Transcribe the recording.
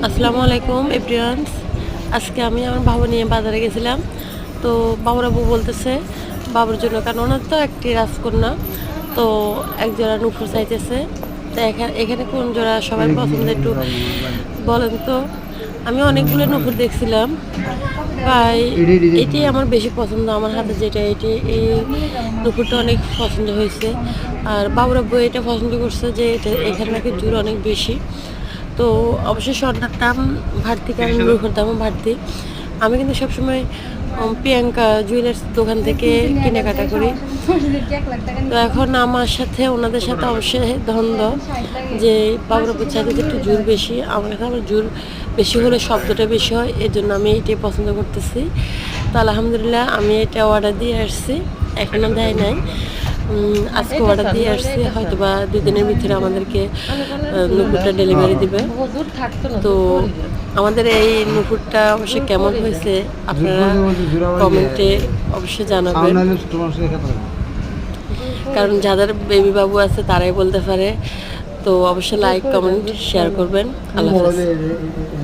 আসসালামু আলাইকুম এভরিওয়ানস। আজকে আমি আমার বাবু নিয়ে বাজারে গেছিলাম। তো বাবুর আব্বু বলতেছে বাবুর জন্য, কারণ ওনার তো একটি রাজকন্যা, তো এক জোড়া নুপুর চাইতেছে। তো এখানে কোন জোড়া সবার পছন্দ একটু বলেন তো। আমি অনেকগুলো নুপুর দেখছিলাম, ভাই এটি আমার বেশি পছন্দ। আমার হাতে যেটা এটি, এই নুপুরটা অনেক পছন্দ হয়েছে। আর বাবুর আব্বু এটা পছন্দ করছে যে এটা এখানে নাকি জোর অনেক বেশি। তো অবশ্যই স্বর্ণের দাম বাড়তি, কারণ রূপের দামও বাড়তি। আমি কিন্তু সবসময় প্রিয়াঙ্কা জুয়েলার্স দোকান থেকে কেনাকাটা করি। তো এখন আমার সাথে ওনাদের সাথে অবশ্যই দ্বন্দ্ব যে বাবুর উপর চাইতে একটু জোর বেশি। আমার কাছে আবার জোর বেশি হলে শব্দটা বেশি হয়, এর জন্য আমি এটাই পছন্দ করতেছি। তো আলহামদুলিল্লাহ আমি এটা অর্ডার দিয়ে আসছি, এখনও দেয় নাই। আজকে অর্ডার দিয়ে আসছি, হয়তো বা 2 দিনের ভিতরে আমাদেরকে নুপুরটা ডেলিভারি দিবে। তো আমাদের এই নুপুরটা অবশ্যই কেমন হয়েছে আপনারা কমেন্টে অবশ্যই জানাবেন, কারণ যাদের বেবি বাবু আছে তারাই বলতে পারে। তো অবশ্যই লাইক কমেন্ট শেয়ার করবেন। আল্লাহ হাফেজ।